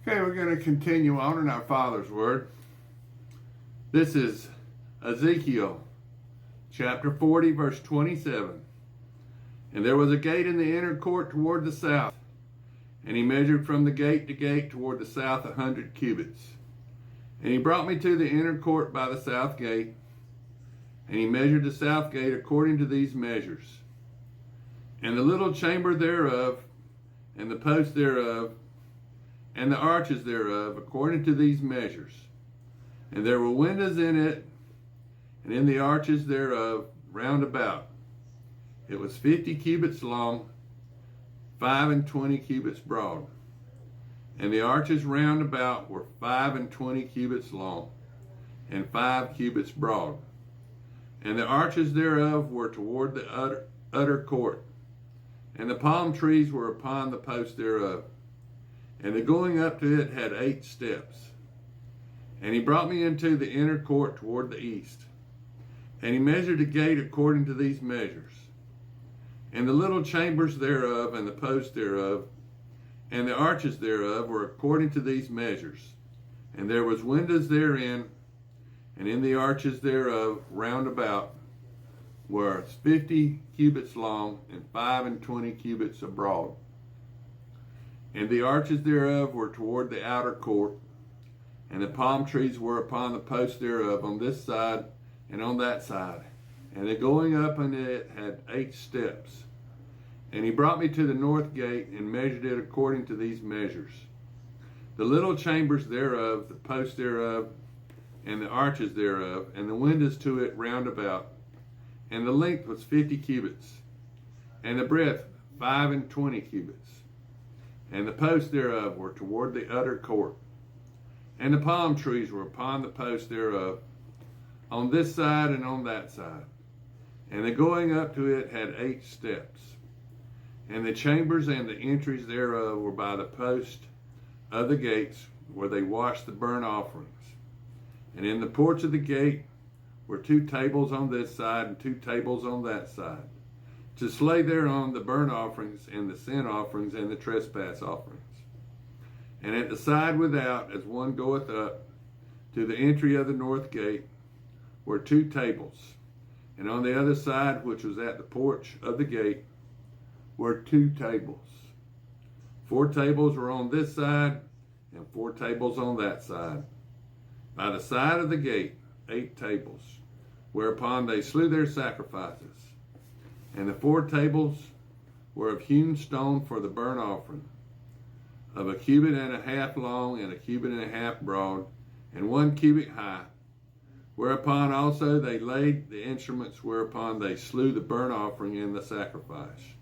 Okay, we're going to continue on in our Father's Word. This is Ezekiel chapter 40, verse 27. And there was a gate in the inner court toward the south, and he measured from the gate to gate toward the south 100 cubits. And he brought me to the inner court by the south gate, and he measured the south gate according to these measures. And the little chamber thereof, and the post thereof, and the arches thereof, according to these measures. And there were windows in it, and in the arches thereof round about. It was 50 cubits long, 25 cubits broad. And the arches round about were 25 cubits long, and 5 cubits broad. And the arches thereof were toward the utter court. And the palm trees were upon the posts thereof. And the going up to it had 8 steps. And he brought me into the inner court toward the east. And he measured the gate according to these measures. And the little chambers thereof, and the posts thereof, and the arches thereof were according to these measures. And there was windows therein, and in the arches thereof round about were 50 cubits long, and 25 cubits abroad. And the arches thereof were toward the outer court, and the palm trees were upon the posts thereof on this side and on that side. And the going up unto it had 8 steps. And he brought me to the north gate, and measured it according to these measures. The little chambers thereof, the posts thereof, and the arches thereof, and the windows to it round about. And the length was 50 cubits, and the breadth 25 cubits. And the posts thereof were toward the utter court. And the palm trees were upon the posts thereof, on this side and on that side. And the going up to it had 8 steps. And the chambers and the entries thereof were by the post of the gates, where they washed the burnt offerings. And in the porch of the gate were 2 tables on this side and 2 tables on that side, to slay thereon the burnt offerings and the sin offerings and the trespass offerings. And at the side without, as one goeth up to the entry of the north gate, were 2 tables. And on the other side, which was at the porch of the gate, were 2 tables. 4 tables were on this side, and 4 tables on that side. By the side of the gate, 8 tables, whereupon they slew their sacrifices. And the 4 tables were of hewn stone for the burnt offering, of 1.5 cubits long, and 1.5 cubits broad, and 1 cubit high. Whereupon also they laid the instruments whereupon they slew the burnt offering and the sacrifice.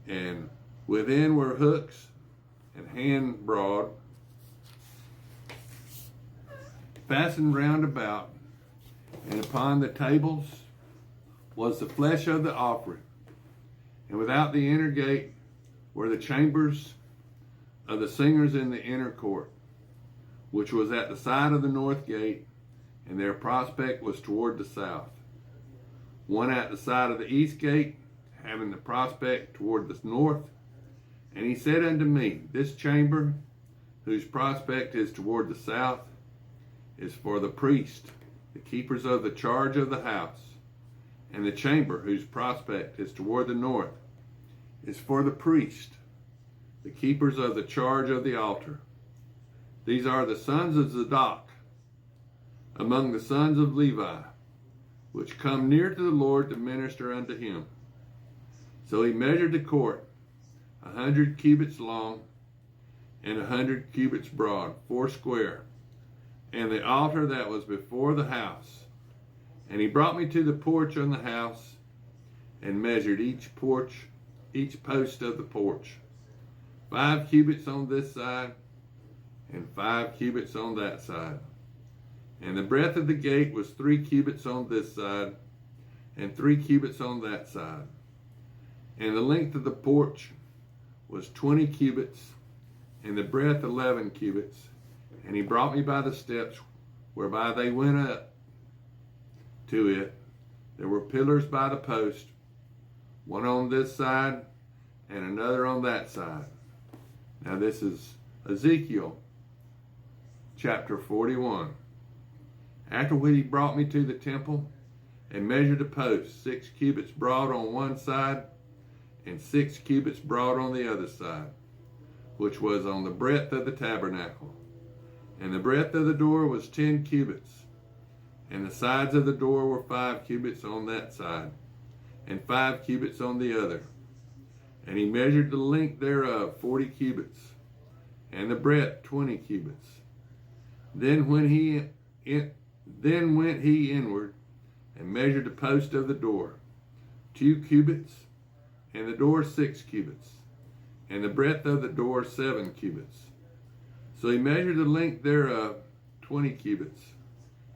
And within were hooks and hand broad, fastened round about, and upon the tables was the flesh of the offering. And without the inner gate were the chambers of the singers in the inner court, which was at the side of the north gate, and their prospect was toward the south. One at the side of the east gate, having the prospect toward the north. And he said unto me, This chamber, whose prospect is toward the south, is for the priest, the keepers of the charge of the house. And the chamber, whose prospect is toward the north, is for the priest, the keepers of the charge of the altar. These are the sons of Zadok, among the sons of Levi, which come near to the Lord to minister unto him. So he measured the court 100 cubits long, and 100 cubits broad, 4 and the altar that was before the house. And he brought me to the porch on the house, and measured each post of the porch, 5 cubits on this side, and 5 cubits on that side. And the breadth of the gate was 3 cubits on this side, and 3 cubits on that side. And the length of the porch was 20 cubits, and the breadth 11 cubits. And he brought me by the steps whereby they went up to it. There were pillars by the post, one on this side and another on that side. Now this is Ezekiel chapter 41. Afterward he brought me to the temple and measured the posts, 6 cubits broad on one side and 6 cubits broad on the other side, which was on the breadth of the tabernacle. And the breadth of the door was 10 cubits, and the sides of the door were 5 cubits on that side, and 5 cubits on the other. And he measured the length thereof 40 cubits, and the breadth 20 cubits. Then went he inward and measured the post of the door, 2 cubits, and the door 6 cubits, and the breadth of the door 7 cubits. So he measured the length thereof 20 cubits,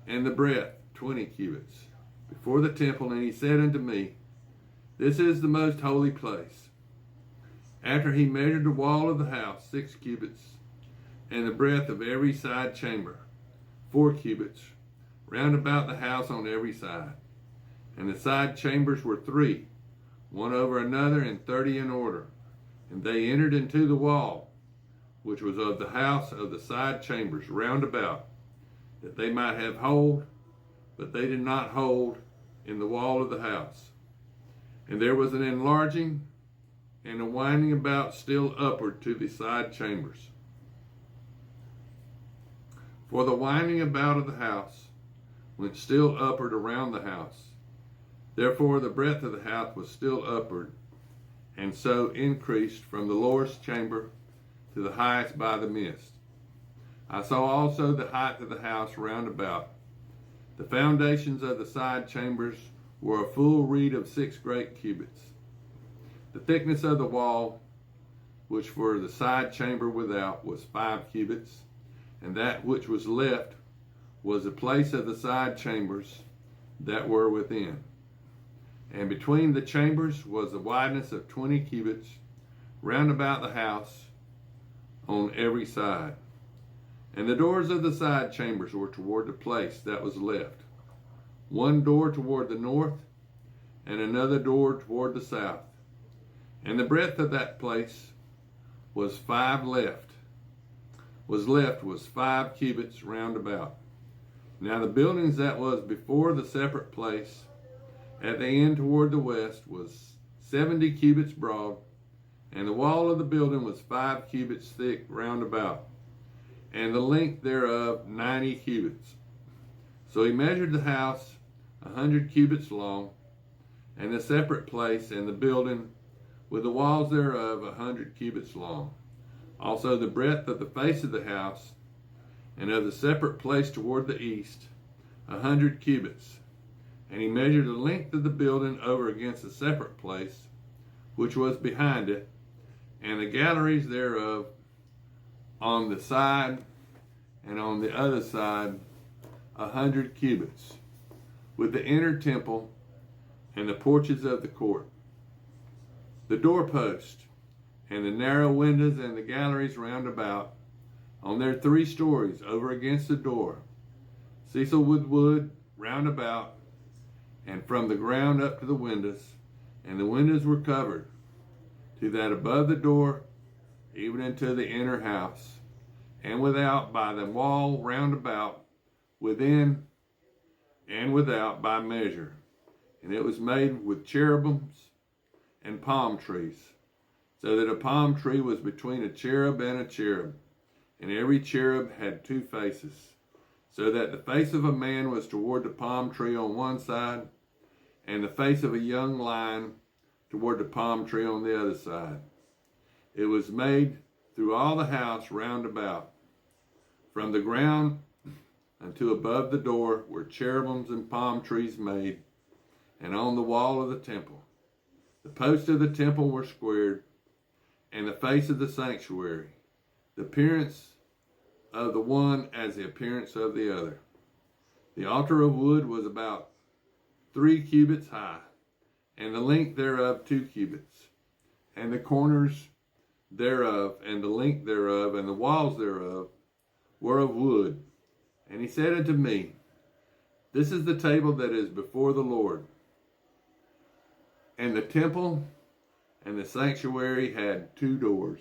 and the breadth 20 cubits, before the temple. And he said unto me, This is the most holy place. After he measured the wall of the house 6 cubits, and the breadth of every side chamber 4 cubits, round about the house on every side. And the side chambers were 3, one over another, and 30 in order. And they entered into the wall, which was of the house of the side chambers round about, that they might have hold, but they did not hold in the wall of the house. And there was an enlarging and a winding about still upward to the side chambers. For the winding about of the house went still upward around the house. Therefore the breadth of the house was still upward, and so increased from the lowest chamber to the highest by the midst. I saw also the height of the house round about. The foundations of the side chambers were a full reed of 6 great cubits. The thickness of the wall, which for the side chamber without, was 5 cubits, and that which was left was the place of the side chambers that were within. And between the chambers was the wideness of 20 cubits round about the house on every side. And the doors of the side chambers were toward the place that was left, one door toward the north, and another door toward the south. And the breadth of that place was 5 cubits round about. Now the buildings that was before the separate place at the end toward the west was 70 cubits broad, and the wall of the building was 5 cubits thick round about, and the length thereof 90 cubits. So he measured the house 100 cubits long, and the separate place and the building with the walls thereof 100 cubits long. Also the breadth of the face of the house and of the separate place toward the east 100 cubits. And he measured the length of the building over against the separate place, which was behind it, and the galleries thereof on the side and on the other side 100 cubits, with the inner temple and the porches of the court, the doorpost, and the narrow windows and the galleries round about, on their 3 stories over against the door, sisal wood round about, and from the ground up to the windows, and the windows were covered, to that above the door, even into the inner house, and without by the wall round about, within and without by measure. And it was made with cherubims and palm trees, so that a palm tree was between a cherub and a cherub, and every cherub had 2 faces, so that the face of a man was toward the palm tree on one side, and the face of a young lion toward the palm tree on the other side. It was made through all the house round about. From the ground unto above the door were cherubims and palm trees made, and on the wall of the temple. The posts of the temple were squared, and the face of the sanctuary, the appearance of the one as the appearance of the other. The altar of wood was about 3 cubits high, and the length thereof 2 cubits, and the corners thereof, and the length thereof, and the walls thereof were of wood. And he said unto me, This is the table that is before the Lord. And the temple and the sanctuary had 2 doors.